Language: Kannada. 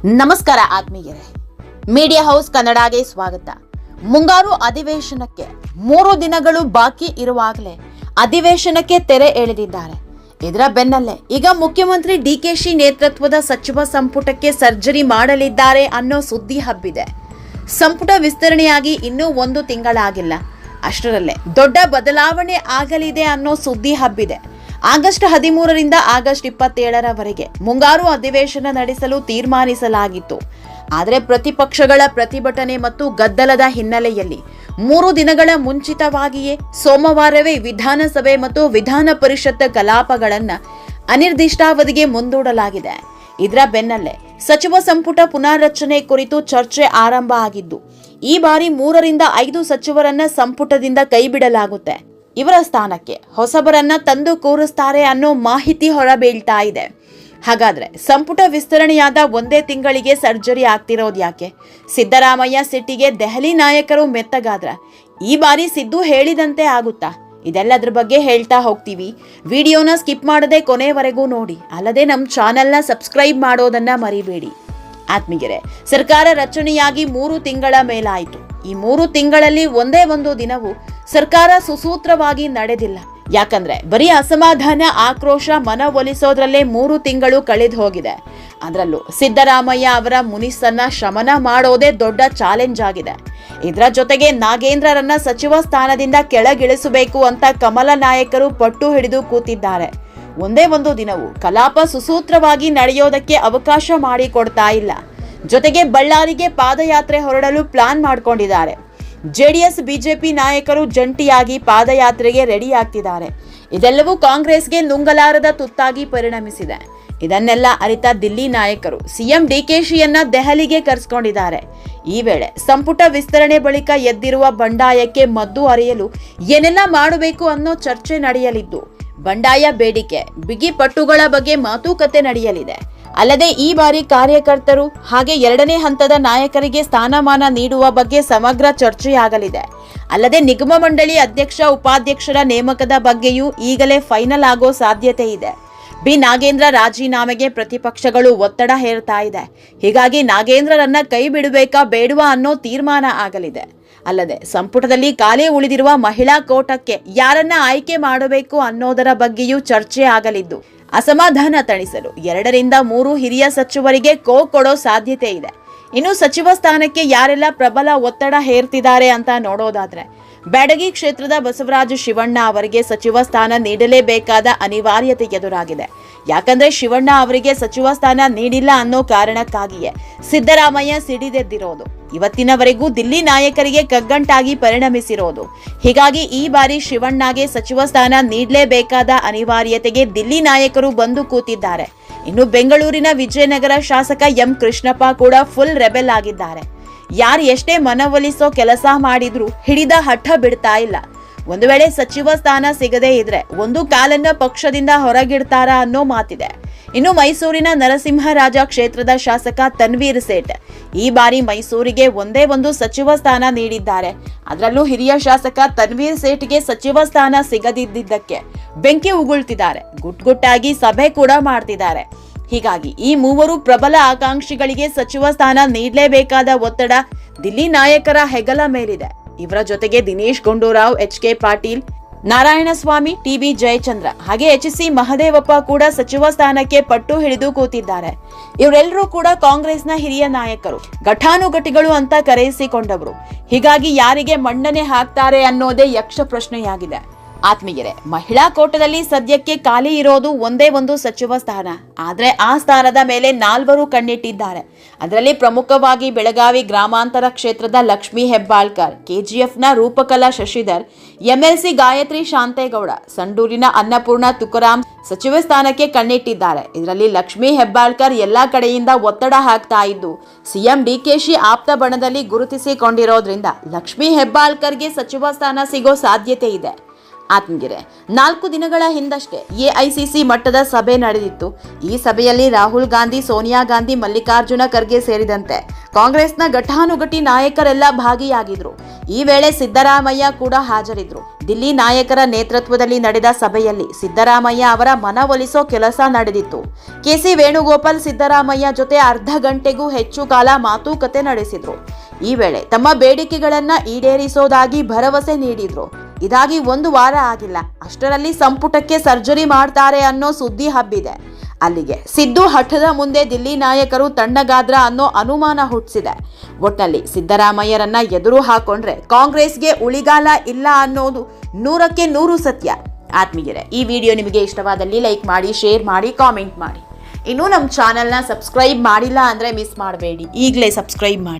ನಮಸ್ಕಾರ ಆತ್ಮೀಯರೇ, ಮೀಡಿಯಾ ಹೌಸ್ ಕನ್ನಡಗೆ ಸ್ವಾಗತ. ಮುಂಗಾರು ಅಧಿವೇಶನಕ್ಕೆ 3 ದಿನಗಳು ಬಾಕಿ ಇರುವಾಗಲೇ ಅಧಿವೇಶನಕ್ಕೆ ತೆರೆ ಎಳೆದಿದ್ದಾರೆ. ಇದರ ಬೆನ್ನಲ್ಲೇ ಈಗ ಮುಖ್ಯಮಂತ್ರಿ ಡಿಕೆಶಿ ನೇತೃತ್ವದ ಸಚಿವ ಸಂಪುಟಕ್ಕೆ ಸರ್ಜರಿ ಮಾಡಲಿದ್ದಾರೆ ಅನ್ನೋ ಸುದ್ದಿ ಹಬ್ಬಿದೆ. ಸಂಪುಟ ವಿಸ್ತರಣೆಯಾಗಿ ಇನ್ನೂ 1 ತಿಂಗಳಾಗಿಲ್ಲ. ಅಷ್ಟರಲ್ಲೇ ದೊಡ್ಡ ಬದಲಾವಣೆ ಆಗಲಿದೆ ಅನ್ನೋ ಸುದ್ದಿ ಹಬ್ಬಿದೆ. ಆಗಸ್ಟ್ 13ರಿಂದ ಆಗಸ್ಟ್ 27ರವರೆಗೆ ಮುಂಗಾರು ಅಧಿವೇಶನ ನಡೆಸಲು ತೀರ್ಮಾನಿಸಲಾಗಿತ್ತು. ಆದರೆ ಪ್ರತಿಪಕ್ಷಗಳ ಪ್ರತಿಭಟನೆ ಮತ್ತು ಗದ್ದಲದ ಹಿನ್ನೆಲೆಯಲ್ಲಿ 3 ದಿನಗಳ ಮುಂಚಿತವಾಗಿಯೇ ಸೋಮವಾರವೇ ವಿಧಾನಸಭೆ ಮತ್ತು ವಿಧಾನ ಪರಿಷತ್ ಕಲಾಪಗಳನ್ನು ಅನಿರ್ದಿಷ್ಟಾವಧಿಗೆ ಮುಂದೂಡಲಾಗಿದೆ. ಇದರ ಬೆನ್ನಲ್ಲೇ ಸಚಿವ ಸಂಪುಟ ಪುನಾರಚನೆ ಕುರಿತು ಚರ್ಚೆ ಆರಂಭ ಆಗಿದ್ದು, ಈ ಬಾರಿ 3ರಿಂದ 5 ಸಚಿವರನ್ನ ಸಂಪುಟದಿಂದ ಕೈಬಿಡಲಾಗುತ್ತೆ. ಇವರ ಸ್ಥಾನಕ್ಕೆ ಹೊಸಬರನ್ನ ತಂದು ಕೂರಿಸ್ತಾರೆ ಅನ್ನೋ ಮಾಹಿತಿ ಹೊರಬೀಳ್ತಾ ಇದೆ. ಹಾಗಾದ್ರೆ ಸಂಪುಟ ವಿಸ್ತರಣೆಯಾದ 1 ತಿಂಗಳಿಗೆ ಸರ್ಜರಿ ಆಗ್ತಿರೋದು ಯಾಕೆ? ಸಿದ್ದರಾಮಯ್ಯ ಸಿಟ್ಟಿಗೆ ದೆಹಲಿ ನಾಯಕರು ಮೆತ್ತಗಾದ್ರ ಈ ಬಾರಿ ಸಿದ್ದು ಹೇಳಿದಂತೆ ಆಗುತ್ತಾ? ಇದೆಲ್ಲದ್ರ ಬಗ್ಗೆ ಹೇಳ್ತಾ ಹೋಗ್ತೀವಿ. ವಿಡಿಯೋನ ಸ್ಕಿಪ್ ಮಾಡದೆ ಕೊನೆವರೆಗೂ ನೋಡಿ. ಅಲ್ಲದೆ ನಮ್ಮ ಚಾನೆಲ್ನ ಸಬ್ಸ್ಕ್ರೈಬ್ ಮಾಡೋದನ್ನ ಮರಿಬೇಡಿ. ಆತ್ಮೀಯರೇ, ಸರ್ಕಾರ ರಚನೆಯಾಗಿ 3 ತಿಂಗಳ ಮೇಲಾಯಿತು. ಈ 3 ತಿಂಗಳಲ್ಲಿ ಒಂದೇ ಒಂದು ದಿನವೂ ಸರ್ಕಾರ ಸುಸೂತ್ರವಾಗಿ ನಡೆದಿಲ್ಲ. ಯಾಕಂದ್ರೆ ಬರೀ ಅಸಮಾಧಾನ, ಆಕ್ರೋಶ, ಮನವೊಲಿಸೋದ್ರಲ್ಲೇ 3 ತಿಂಗಳು ಕಳೆದು ಹೋಗಿದೆ. ಅದರಲ್ಲೂ ಸಿದ್ದರಾಮಯ್ಯ ಅವರ ಮುನಿಸನ್ನ ಶಮನ ಮಾಡೋದೇ ದೊಡ್ಡ ಚಾಲೆಂಜ್ ಆಗಿದೆ. ಇದರ ಜೊತೆಗೆ ನಾಗೇಂದ್ರರನ್ನ ಸಚಿವ ಸ್ಥಾನದಿಂದ ಕೆಳಗಿಳಿಸಬೇಕು ಅಂತ ಕಮಲ ನಾಯಕರು ಪಟ್ಟು ಹಿಡಿದು ಕೂತಿದ್ದಾರೆ. ಒಂದೇ ಒಂದು ದಿನವೂ ಕಲಾಪ ಸುಸೂತ್ರವಾಗಿ ನಡೆಯೋದಕ್ಕೆ ಅವಕಾಶ ಮಾಡಿಕೊಡ್ತಾ ಇಲ್ಲ. ಜೊತೆಗೆ ಬಳ್ಳಾರಿಗೆ ಪಾದಯಾತ್ರೆ ಹೊರಡಲು ಪ್ಲಾನ್ ಮಾಡ್ಕೊಂಡಿದ್ದಾರೆ. ಜೆಡಿಎಸ್ ಬಿಜೆಪಿ ನಾಯಕರು ಜಂಟಿಯಾಗಿ ಪಾದಯಾತ್ರೆಗೆ ರೆಡಿ ಆಗ್ತಿದ್ದಾರೆ. ಇದೆಲ್ಲವೂ ಕಾಂಗ್ರೆಸ್ಗೆ ನುಂಗಲಾರದ ತುತ್ತಾಗಿ ಪರಿಣಮಿಸಿದೆ. ಇದನ್ನೆಲ್ಲ ಅರಿತ ದಿಲ್ಲಿ ನಾಯಕರು ಸಿಎಂ ಡಿಕೆಶಿಯನ್ನ ದೆಹಲಿಗೆ ಕರೆಸಿಕೊಂಡಿದ್ದಾರೆ. ಈ ವೇಳೆ ಸಂಪುಟ ವಿಸ್ತರಣೆ ಬಳಿಕ ಎದ್ದಿರುವ ಬಂಡಾಯಕ್ಕೆ ಮದ್ದು ಅರಿಯಲು ಏನೆಲ್ಲ ಮಾಡಬೇಕು ಅನ್ನೋ ಚರ್ಚೆ ನಡೆಯಲಿದ್ದು, ಬಂಡಾಯ ಬೇಡಿಕೆ, ಬಿಗಿ ಪಟ್ಟುಗಳ ಬಗ್ಗೆ ಮಾತುಕತೆ ನಡೆಯಲಿದೆ. ಅಲ್ಲದೆ ಈ ಬಾರಿ ಕಾರ್ಯಕರ್ತರು ಹಾಗೆ 2ನೇ ಹಂತದ ನಾಯಕರಿಗೆ ಸ್ಥಾನಮಾನ ನೀಡುವ ಬಗ್ಗೆ ಸಮಗ್ರ ಚರ್ಚೆಯಾಗಲಿದೆ. ಅಲ್ಲದೆ ನಿಗಮ ಮಂಡಳಿ ಅಧ್ಯಕ್ಷ ಉಪಾಧ್ಯಕ್ಷರ ನೇಮಕದ ಬಗ್ಗೆಯೂ ಈಗಲೇ ಫೈನಲ್ ಆಗೋ ಸಾಧ್ಯತೆ ಇದೆ. ಬಿ ನಾಗೇಂದ್ರ ರಾಜೀನಾಮೆಗೆ ಪ್ರತಿಪಕ್ಷಗಳು ಒತ್ತಡ ಹೇರ್ತಾ ಇದೆ. ಹೀಗಾಗಿ ನಾಗೇಂದ್ರರನ್ನ ಕೈ ಬಿಡಬೇಕಾ ಬೇಡವಾ ಅನ್ನೋ ತೀರ್ಮಾನ ಆಗಲಿದೆ. ಅಲ್ಲದೆ ಸಂಪುಟದಲ್ಲಿ ಖಾಲಿ ಉಳಿದಿರುವ ಮಹಿಳಾ ಕೋಟಕ್ಕೆ ಯಾರನ್ನ ಆಯ್ಕೆ ಮಾಡಬೇಕು ಅನ್ನೋದರ ಬಗ್ಗೆಯೂ ಚರ್ಚೆ ಆಗಲಿದ್ದು, ಅಸಮಾಧಾನ ತಣಿಸಲು 2ರಿಂದ 3 ಹಿರಿಯ ಸಚಿವರಿಗೆ ಕೊಡೋ ಸಾಧ್ಯತೆ ಇದೆ. ಇನ್ನು ಸಚಿವ ಸ್ಥಾನಕ್ಕೆ ಯಾರೆಲ್ಲ ಪ್ರಬಲ ಒತ್ತಡ ಹೇರ್ತಿದ್ದಾರೆ ಅಂತ ನೋಡೋದಾದ್ರೆ, ಬ್ಯಾಡಗಿ ಕ್ಷೇತ್ರದ ಬಸವರಾಜ ಶಿವಣ್ಣ ಅವರಿಗೆ ಸಚಿವ ಸ್ಥಾನ ನೀಡಲೇಬೇಕಾದ ಅನಿವಾರ್ಯತೆ ಎದುರಾಗಿದೆ. ಯಾಕಂದ್ರೆ ಶಿವಣ್ಣ ಅವರಿಗೆ ಸಚಿವ ಸ್ಥಾನ ನೀಡಿಲ್ಲ ಅನ್ನೋ ಕಾರಣಕ್ಕಾಗಿಯೇ ಸಿದ್ದರಾಮಯ್ಯ ಸಿಡಿದೆದ್ದಿರೋದು ಇವತ್ತಿನವರೆಗೂ ದಿಲ್ಲಿ ನಾಯಕರಿಗೆ ಕಗ್ಗಂಟಾಗಿ ಪರಿಣಮಿಸಿರೋದು. ಹೀಗಾಗಿ ಈ ಬಾರಿ ಶಿವಣ್ಣಗೆ ಸಚಿವ ಸ್ಥಾನ ನೀಡಲೇಬೇಕಾದ ಅನಿವಾರ್ಯತೆಗೆ ದಿಲ್ಲಿ ನಾಯಕರು ಬಂದು ಕೂತಿದ್ದಾರೆ. ಇನ್ನು ಬೆಂಗಳೂರಿನ ವಿಜಯನಗರ ಶಾಸಕ ಎಂ ಕೃಷ್ಣಪ್ಪ ಕೂಡ ಫುಲ್ ರೆಬೆಲ್ ಆಗಿದ್ದಾರೆ. ಯಾರು ಎಷ್ಟೇ ಮನವೊಲಿಸೋ ಕೆಲಸ ಮಾಡಿದ್ರು ಹಿಡಿದ ಹಠ ಬಿಡ್ತಾ ಇಲ್ಲ. ಒಂದು ವೇಳೆ ಸಚಿವ ಸ್ಥಾನ ಸಿಗದೇ ಇದ್ರೆ ಒಂದು ಕಾಲನ್ನ ಪಕ್ಷದಿಂದ ಹೊರಗಿಡ್ತಾರ ಅನ್ನೋ ಮಾತಿದೆ. ಇನ್ನು ಮೈಸೂರಿನ ನರಸಿಂಹರಾಜ ಕ್ಷೇತ್ರದ ಶಾಸಕ ತನ್ವೀರ್ ಸೇಠ್ ಈ ಬಾರಿ ಮೈಸೂರಿಗೆ ಒಂದೇ ಒಂದು ಸಚಿವ ಸ್ಥಾನ ನೀಡಿದ್ದಾರೆ. ಅದರಲ್ಲೂ ಹಿರಿಯ ಶಾಸಕ ತನ್ವೀರ್ ಸೇಠ್ಗೆ ಸಚಿವ ಸ್ಥಾನ ಸಿಗದಿದ್ದಕ್ಕೆ ಬೆಂಕಿ ಉಗುಳ್ತಿದ್ದಾರೆ. ಗುಟ್ಟಾಗಿ ಸಭೆ ಕೂಡ ಮಾಡ್ತಿದ್ದಾರೆ. ಹೀಗಾಗಿ ಈ 3 ಪ್ರಬಲ ಆಕಾಂಕ್ಷಿಗಳಿಗೆ ಸಚಿವ ಸ್ಥಾನ ನೀಡಲೇಬೇಕಾದ ಒತ್ತಡ ದಿಲ್ಲಿ ನಾಯಕರ ಹೆಗಲ ಮೇಲಿದೆ. ಇವರ ಜೊತೆಗೆ ದಿನೇಶ್ ಗುಂಡೂರಾವ್, ಎಚ್.ಕೆ. ಪಾಟೀಲ್, ನಾರಾಯಣಸ್ವಾಮಿ, ಟಿ.ಬಿ. ಜಯಚಂದ್ರ ಹಾಗೆ ಎಚ್.ಸಿ. ಮಹದೇವಪ್ಪ ಕೂಡ ಸಚಿವ ಸ್ಥಾನಕ್ಕೆ ಪಟ್ಟು ಹಿಡಿದು ಕೂತಿದ್ದಾರೆ. ಇವರೆಲ್ಲರೂ ಕೂಡ ಕಾಂಗ್ರೆಸ್ನ ಹಿರಿಯ ನಾಯಕರು, ಘಟಾನುಘಟಿಗಳು ಅಂತ ಕರೆಯಿಸಿಕೊಂಡವರು. ಹೀಗಾಗಿ ಯಾರಿಗೆ ಮನ್ನಣೆ ಹಾಕ್ತಾರೆ ಅನ್ನೋದೇ ಯಕ್ಷ ಪ್ರಶ್ನೆಯಾಗಿದೆ. ಆತ್ಮೀಯರೇ, ಮಹಿಳಾ ಕೋಟದಲ್ಲಿ ಸದ್ಯಕ್ಕೆ ಖಾಲಿ ಇರೋದು ಒಂದೇ ಒಂದು ಸಚಿವ ಸ್ಥಾನ. ಆದ್ರೆ ಆ ಸ್ಥಾನದ ಮೇಲೆ 4 ಕಣ್ಣಿಟ್ಟಿದ್ದಾರೆ. ಅದರಲ್ಲಿ ಪ್ರಮುಖವಾಗಿ ಬೆಳಗಾವಿ ಗ್ರಾಮಾಂತರ ಕ್ಷೇತ್ರದ ಲಕ್ಷ್ಮೀ ಹೆಬ್ಬಾಳ್ಕರ್, ಕೆಜಿಎಫ್ನ ರೂಪಕಲಾ ಶಶಿಧರ್, ಎಂಎಲ್ಸಿ ಗಾಯತ್ರಿ ಶಾಂತೇಗೌಡ, ಸಂಡೂರಿನ ಅನ್ನಪೂರ್ಣ ತುಕಾರಾಂ ಸಚಿವ ಸ್ಥಾನಕ್ಕೆ ಕಣ್ಣಿಟ್ಟಿದ್ದಾರೆ. ಇದರಲ್ಲಿ ಲಕ್ಷ್ಮೀ ಹೆಬ್ಬಾಳ್ಕರ್ ಎಲ್ಲಾ ಕಡೆಯಿಂದ ಒತ್ತಡ ಹಾಕ್ತಾ ಇದ್ದು, ಸಿಎಂ ಡಿಕೆಶಿ ಆಪ್ತ ಬಣದಲ್ಲಿ ಗುರುತಿಸಿಕೊಂಡಿರೋದ್ರಿಂದ ಲಕ್ಷ್ಮೀ ಹೆಬ್ಬಾಳ್ಕರ್ಗೆ ಸಚಿವ ಸ್ಥಾನ ಸಿಗೋ ಸಾಧ್ಯತೆ ಇದೆ. ಆತ್ಮಗಿರೆ 4 ದಿನಗಳ ಹಿಂದಷ್ಟೇ ಎಐಸಿಸಿ ಮಟ್ಟದ ಸಭೆ ನಡೆದಿತ್ತು. ಈ ಸಭೆಯಲ್ಲಿ ರಾಹುಲ್ ಗಾಂಧಿ, ಸೋನಿಯಾ ಗಾಂಧಿ, ಮಲ್ಲಿಕಾರ್ಜುನ ಖರ್ಗೆ ಸೇರಿದಂತೆ ಕಾಂಗ್ರೆಸ್ನ ಘಟಾನುಘಟಿ ನಾಯಕರೆಲ್ಲ ಭಾಗಿಯಾಗಿದ್ರು. ಈ ವೇಳೆ ಸಿದ್ದರಾಮಯ್ಯ ಕೂಡ ಹಾಜರಿದ್ರು. ದಿಲ್ಲಿ ನಾಯಕರ ನೇತೃತ್ವದಲ್ಲಿ ನಡೆದ ಸಭೆಯಲ್ಲಿ ಸಿದ್ದರಾಮಯ್ಯ ಅವರ ಮನವೊಲಿಸೋ ಕೆಲಸ ನಡೆದಿತ್ತು. ಕೆಸಿ ವೇಣುಗೋಪಾಲ್ ಸಿದ್ದರಾಮಯ್ಯ ಜೊತೆ ಅರ್ಧ ಗಂಟೆಗೂ ಹೆಚ್ಚು ಕಾಲ ಮಾತುಕತೆ ನಡೆಸಿದ್ರು. ಈ ವೇಳೆ ತಮ್ಮ ಬೇಡಿಕೆಗಳನ್ನ ಈಡೇರಿಸೋದಾಗಿ ಭರವಸೆ ನೀಡಿದ್ರು. ಇದಾಗಿ 1 ವಾರ ಆಗಿಲ್ಲ, ಅಷ್ಟರಲ್ಲಿ ಸಂಪುಟಕ್ಕೆ ಸರ್ಜರಿ ಮಾಡ್ತಾರೆ ಅನ್ನೋ ಸುದ್ದಿ ಹಬ್ಬಿದೆ. ಅಲ್ಲಿಗೆ ಸಿದ್ದು ಹಠದ ಮುಂದೆ ದಿಲ್ಲಿ ನಾಯಕರು ತಣ್ಣಗಾದ್ರ ಅನ್ನೋ ಅನುಮಾನ ಹುಟ್ಟಿಸಿದೆ. ಒಟ್ನಲ್ಲಿ ಸಿದ್ದರಾಮಯ್ಯರನ್ನ ಎದುರು ಹಾಕೊಂಡ್ರೆ ಕಾಂಗ್ರೆಸ್ಗೆ ಉಳಿಗಾಲ ಇಲ್ಲ ಅನ್ನೋದು 100ಕ್ಕೆ 100 ಸತ್ಯ. ಆತ್ಮೀಯರೇ, ಈ ವಿಡಿಯೋ ನಿಮಗೆ ಇಷ್ಟವಾದಲ್ಲಿ ಲೈಕ್ ಮಾಡಿ, ಶೇರ್ ಮಾಡಿ, ಕಾಮೆಂಟ್ ಮಾಡಿ. ಇನ್ನೂ ನಮ್ಮ ಚಾನೆಲ್ನ ಸಬ್ಸ್ಕ್ರೈಬ್ ಮಾಡಿಲ್ಲ ಅಂದರೆ ಮಿಸ್ ಮಾಡಬೇಡಿ, ಈಗಲೇ ಸಬ್ಸ್ಕ್ರೈಬ್ ಮಾಡಿ.